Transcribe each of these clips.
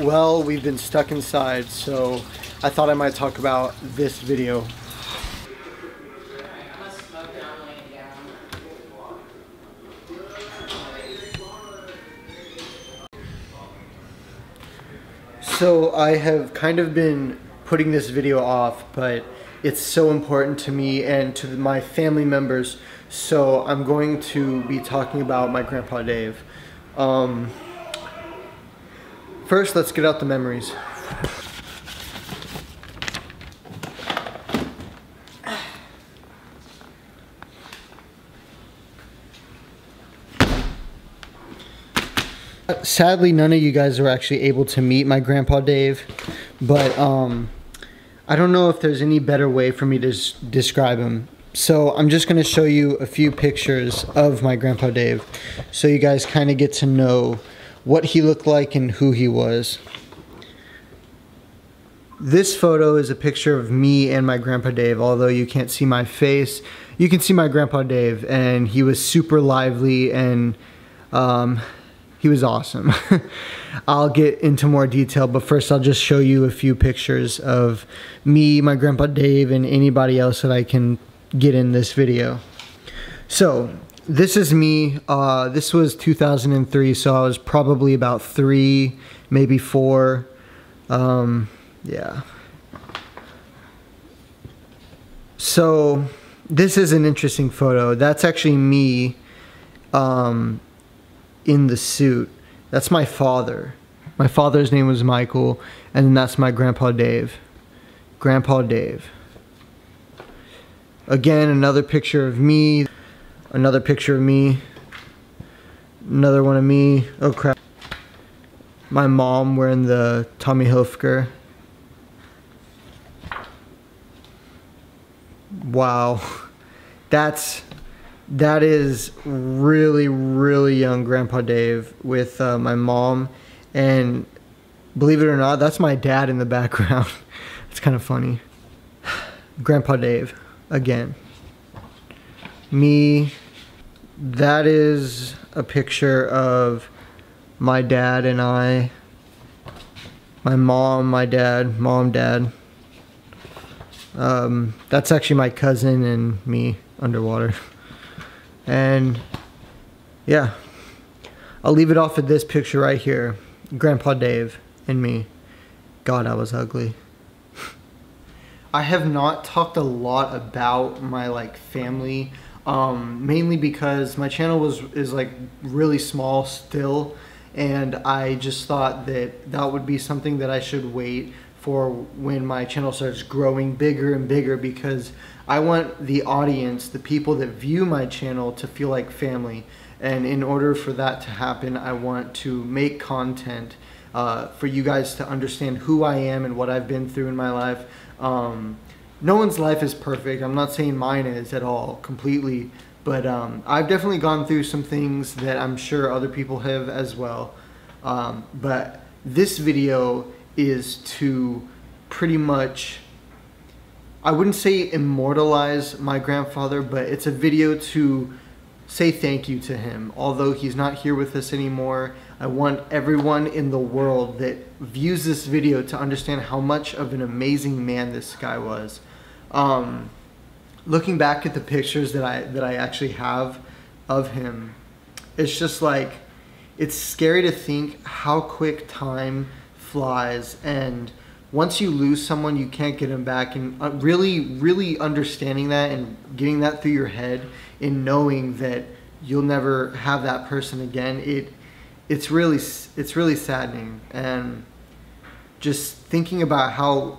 Well, we've been stuck inside, so I thought I might talk about this video. So I have kind of been putting this video off, but it's so important to me and to my family members, so I'm going to be talking about my Grandpa Dave. First, let's get out the memories. Sadly, none of you guys were actually able to meet my Grandpa Dave, but I don't know if there's any better way for me to describe him. So I'm just going to show you a few pictures of my Grandpa Dave so you guys kind of get to know what he looked like and who he was. This photo is a picture of me and my Grandpa Dave. Although you can't see my face, you can see my Grandpa Dave, and he was super lively and he was awesome. I'll get into more detail, but first I'll just show you a few pictures of me, my Grandpa Dave, and anybody else that I can get in this video. So this is me. This was 2003, so I was probably about 3, maybe 4. Yeah. So this is an interesting photo. That's actually me in the suit. That's my father. My father's name was Michael, and then that's my Grandpa Dave. Grandpa Dave. Again, another picture of me. Another picture of me. Another one of me. Oh crap. My mom wearing the Tommy Hilfiger. Wow. That is really young Grandpa Dave with my mom, and believe it or not, that's my dad in the background. It's kind of funny. Grandpa Dave again. Me. That is a picture of my dad and I. My mom, my dad, mom, dad. That's actually my cousin and me underwater. And yeah, I'll leave it off at this picture right here. Grandpa Dave and me. God, I was ugly. I have not talked a lot about my family, mainly because my channel is really small still, and I just thought that would be something that I should wait for when my channel starts growing bigger and bigger, because I want the audience, the people that view my channel, to feel like family. And in order for that to happen, I want to make content for you guys to understand who I am and what I've been through in my life. No one's life is perfect. I'm not saying mine is at all, completely. But I've definitely gone through some things that I'm sure other people have as well. But this video is to pretty much, I wouldn't say immortalize my grandfather, but it's a video to say thank you to him. Although he's not here with us anymore, I want everyone in the world that views this video to understand how much of an amazing man this guy was. Looking back at the pictures that I actually have of him, it's just it's scary to think how quick time flies, and once you lose someone, you can't get them back. And really understanding that and getting that through your head, and knowing that you'll never have that person again, it's really saddening. And just thinking about how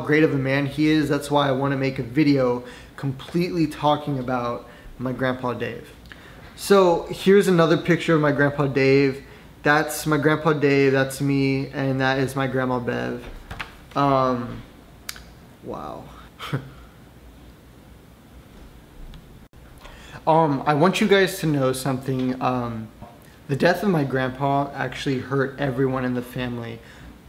great of a man he is, that's why I want to make a video completely talking about my Grandpa Dave. So here's another picture of my Grandpa Dave. That's my Grandpa Dave, that's me, and that is my Grandma Bev. Wow. I want you guys to know something. The death of my grandpa actually hurt everyone in the family.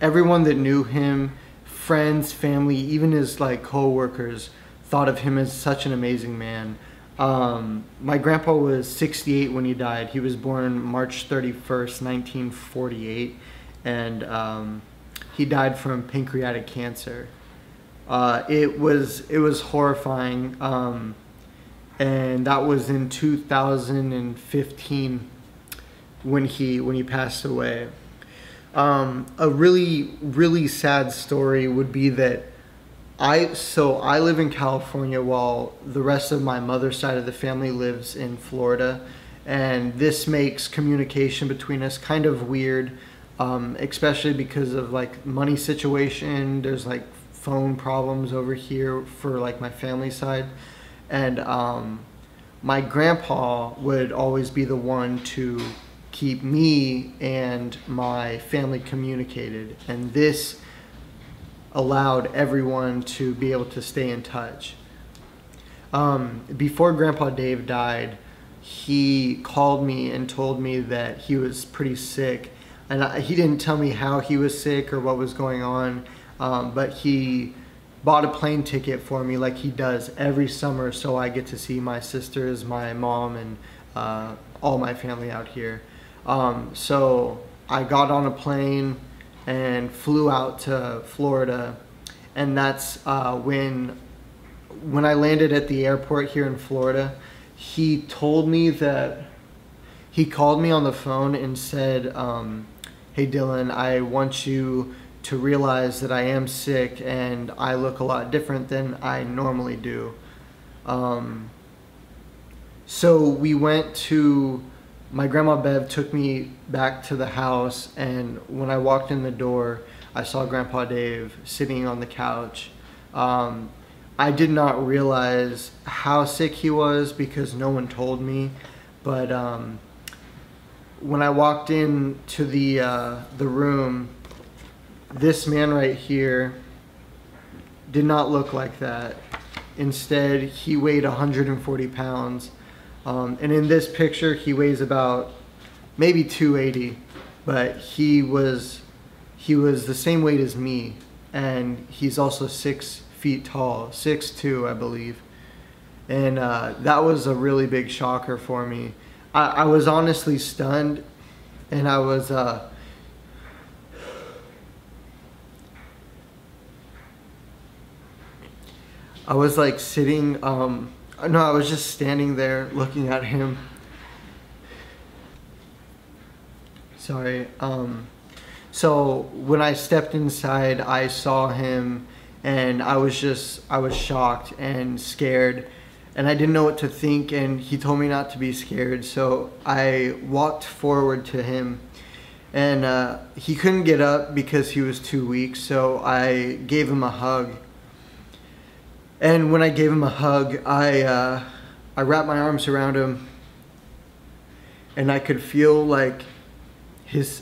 Everyone that knew him, friends, family, even his co-workers, thought of him as such an amazing man. My grandpa was 68 when he died. He was born March 31st, 1948. and he died from pancreatic cancer. It was horrifying, and that was in 2015 when he passed away. A really sad story would be that I live in California while the rest of my mother's side of the family lives in Florida, and this makes communication between us kind of weird, especially because of like money situation. There's like phone problems over here for like my family side, and my grandpa would always be the one to keep me and my family communicated, and this allowed everyone to be able to stay in touch. Before Grandpa Dave died, he called me and told me that he was pretty sick, and he didn't tell me how he was sick or what was going on, but he bought a plane ticket for me like he does every summer, so I get to see my sisters, my mom, and all my family out here. So I got on a plane and flew out to Florida, and that's when I landed at the airport here in Florida, he told me that he called me on the phone and said, hey Dylan, I want you to realize that I am sick and I look a lot different than I normally do. So we went to, my grandma Bev took me back to the house, and when I walked in the door, I saw Grandpa Dave sitting on the couch. I did not realize how sick he was because no one told me, but when I walked into the room, this man right here did not look like that. Instead, he weighed 140 pounds. And in this picture, he weighs about maybe 280, but he was the same weight as me, and he's also 6 feet tall, 6'2", I believe. And that was a really big shocker for me. I was honestly stunned, and I was like sitting, no, I was just standing there looking at him. Sorry. So when I stepped inside, I saw him, and I was shocked and scared, and I didn't know what to think, and he told me not to be scared. So I walked forward to him, and he couldn't get up because he was too weak, so I gave him a hug. And when I gave him a hug, I wrapped my arms around him, and I could feel like his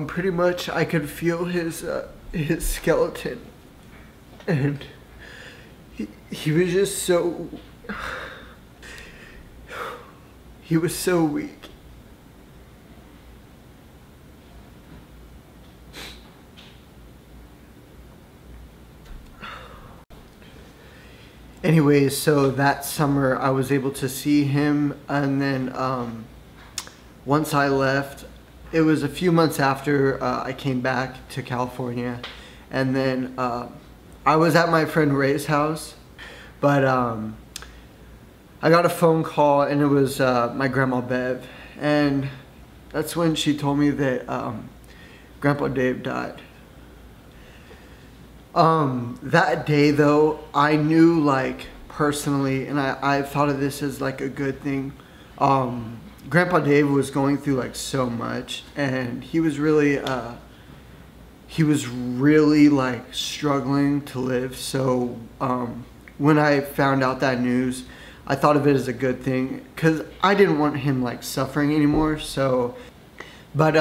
pretty much I could feel his skeleton, and he was just so, he was so weak. Anyways, so that summer I was able to see him, and then once I left, it was a few months after I came back to California, and then I was at my friend Ray's house, but I got a phone call, and it was my grandma Bev, and that's when she told me that Grandpa Dave died. That day though, I knew, like, personally, and I thought of this as like a good thing, Grandpa Dave was going through like so much, and he was really like struggling to live. So when I found out that news, I thought of it as a good thing, because I didn't want him like suffering anymore. So, but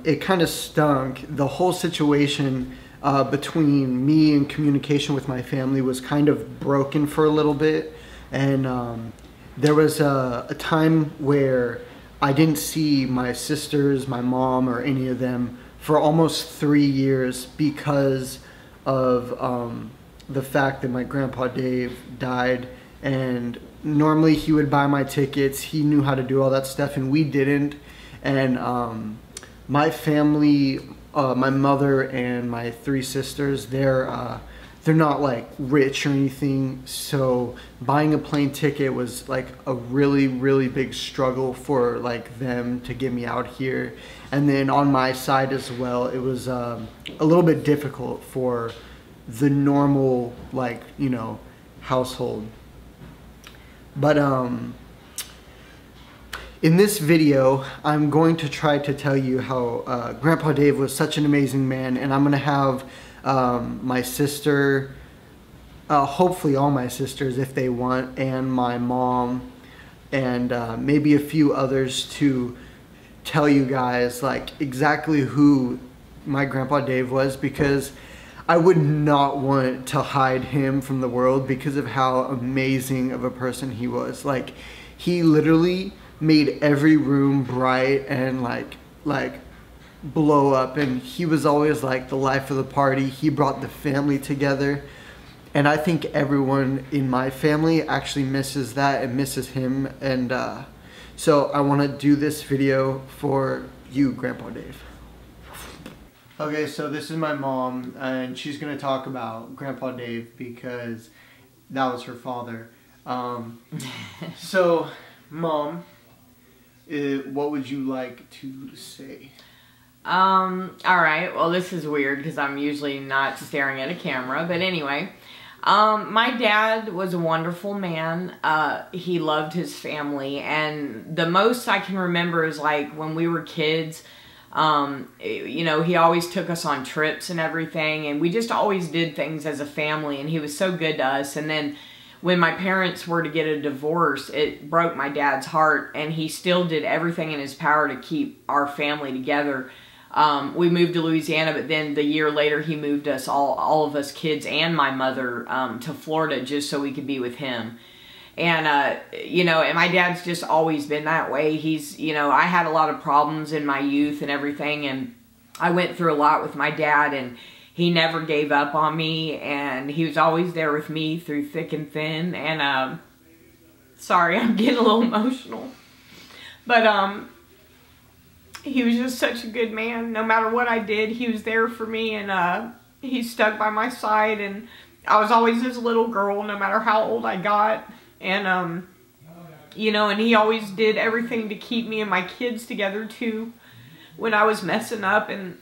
it kind of stunk. The whole situation between me and communication with my family was kind of broken for a little bit, and there was a time where I didn't see my sisters, my mom, or any of them for almost 3 years because of the fact that my grandpa Dave died, and normally he would buy my tickets. He knew how to do all that stuff, and we didn't. And my family, my mother and my 3 sisters, they're not like rich or anything, so buying a plane ticket was like a really big struggle for like them to get me out here. And then on my side as well, it was a little bit difficult for the normal, like, you know, household. But in this video, I'm going to try to tell you how Grandpa Dave was such an amazing man, and I'm gonna have my sister, hopefully all my sisters if they want, and my mom, and maybe a few others to tell you guys like exactly who my Grandpa Dave was, because I would not want to hide him from the world because of how amazing of a person he was. Like, he literally made every room bright and like blow up, and he was always like the life of the party. He brought the family together, and I think everyone in my family actually misses that and misses him. And so I want to do this video for you, Grandpa Dave. Okay, so this is my mom, and she's gonna talk about Grandpa Dave because that was her father. So, Mom, what would you like to say? Alright, well, this is weird because I'm usually not staring at a camera, but anyway. My dad was a wonderful man. He loved his family, and the most I can remember is like when we were kids, you know, he always took us on trips and everything, and we just always did things as a family, and he was so good to us. And then when my parents were to get a divorce, it broke my dad's heart, and he still did everything in his power to keep our family together. We moved to Louisiana, but then the year later he moved us, all of us kids and my mother, to Florida just so we could be with him. And, you know, and my dad's just always been that way. He's, you know, I had a lot of problems in my youth and everything, and I went through a lot with my dad, and he never gave up on me, and he was always there with me through thick and thin. And, sorry, I'm getting a little emotional. But, he was just such a good man. No matter what I did, he was there for me, and, he stuck by my side, and I was always this little girl no matter how old I got. And, you know, and he always did everything to keep me and my kids together too when I was messing up. And,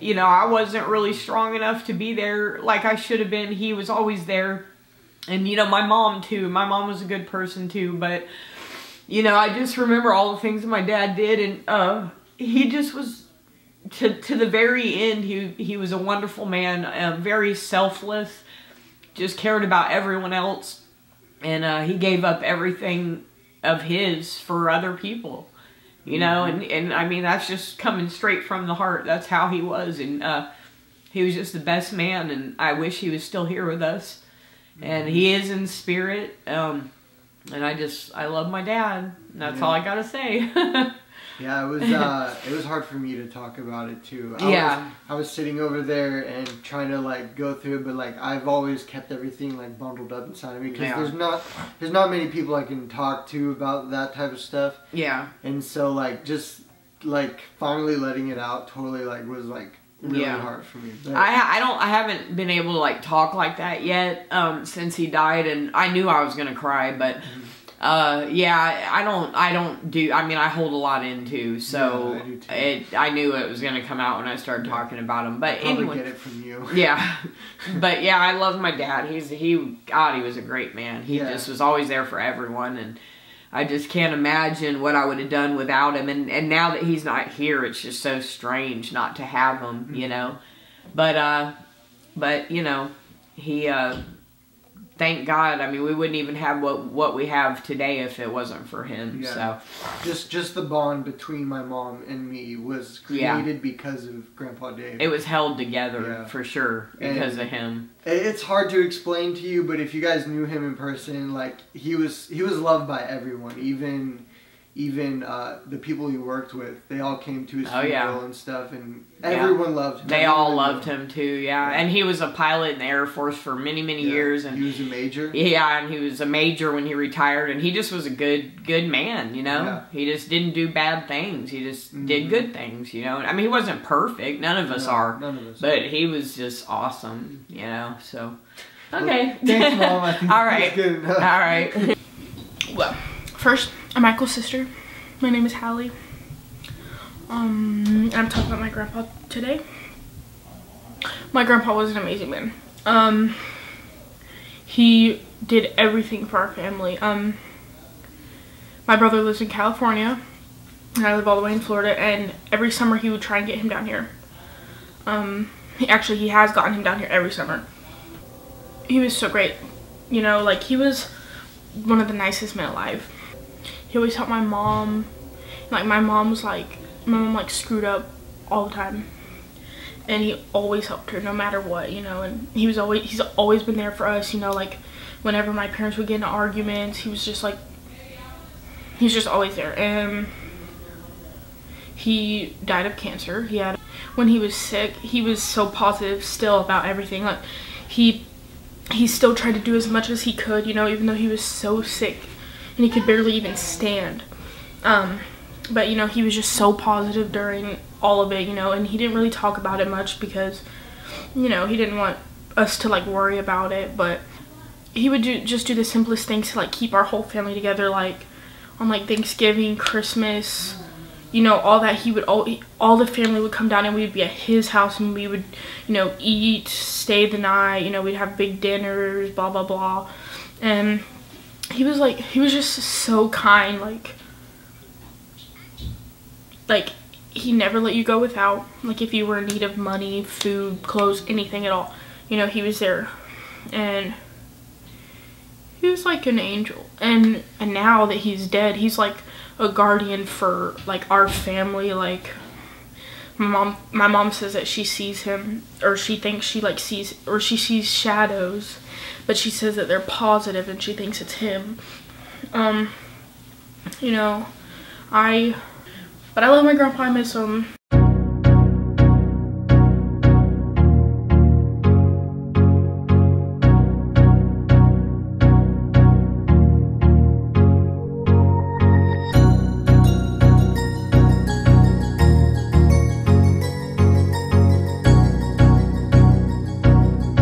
you know, I wasn't really strong enough to be there like I should have been. He was always there. And, you know, my mom too. My mom was a good person too. But, you know, I just remember all the things that my dad did. And, he just was, to the very end, he was a wonderful man, very selfless, just cared about everyone else. And he gave up everything of his for other people, you know, and I mean, that's just coming straight from the heart. That's how he was, and he was just the best man, and I wish he was still here with us. And he is in spirit, and I love my dad. That's all I gotta say. Yeah, it was hard for me to talk about it too. I was sitting over there and trying to like go through it, but like I've always kept everything like bundled up inside of me because there's not many people I can talk to about that type of stuff. Yeah. And so like just like finally letting it out totally like was like really hard for me. But I haven't been able to like talk like that yet since he died, and I knew I was gonna cry, but. Yeah, I don't do, I mean, I hold a lot in too, so yeah, I do too. I knew it was going to come out when I started talking about him, but I'll anyway. Get it from you. Yeah, but yeah, I love my dad. God, he was a great man. He just was always there for everyone, and I just can't imagine what I would have done without him, and now that he's not here, it's just so strange not to have him, you know, but you know, he, thank God. I mean, we wouldn't even have what we have today if it wasn't for him. Yeah. So just the bond between my mom and me was created because of Grandpa Dave. It was held together for sure because of him. It's hard to explain to you, but if you guys knew him in person, like he was loved by everyone, even even the people he worked with, they all came to his funeral yeah. and stuff, and everyone loved him. They all loved him too, yeah. And he was a pilot in the Air Force for many, many years. And he was a major. Yeah, and he was a major when he retired, and he just was a good man, you know? Yeah. He just didn't do bad things. He just did good things, you know? I mean, he wasn't perfect. None of us are. None of us but are. he was just awesome, you know? So, okay. Well, thanks, Mom. I think all right. good enough. All right. Well, first, I'm Michael's sister. My name is Hallie. I'm talking about my grandpa today. My grandpa was an amazing man. He did everything for our family. My brother lives in California, and I live all the way in Florida, and every summer he would try and get him down here. He has gotten him down here every summer. He was so great. You know, like, he was one of the nicest men alive. He always helped my mom. Like, my mom like screwed up all the time, and he always helped her no matter what, you know. And he's always been there for us, you know. Like, whenever my parents would get into arguments, he's just always there. And he died of cancer. When he was sick, he was so positive still about everything. Like, he still tried to do as much as he could, you know, even though he was so sick and he could barely even stand. But, you know, he was just so positive during all of it, you know, and he didn't really talk about it much because, you know, he didn't want us to, like, worry about it. But he would just do the simplest things to, like, keep our whole family together, like, on, like, Thanksgiving, Christmas, you know, all that. All the family would come down, and we'd be at his house, and we would, you know, eat, stay the night, you know, we'd have big dinners, blah, blah, blah. And he was just so kind, like he never let you go without. Like, if you were in need of money, food, clothes, anything at all, you know, he was there. And he was like an angel. And now that he's dead, he's like a guardian for, like, our family. Like, my mom says that she sees him, or she thinks she sees shadows, but she says that they're positive and she thinks it's him. You know, but I love my grandpa. I miss him.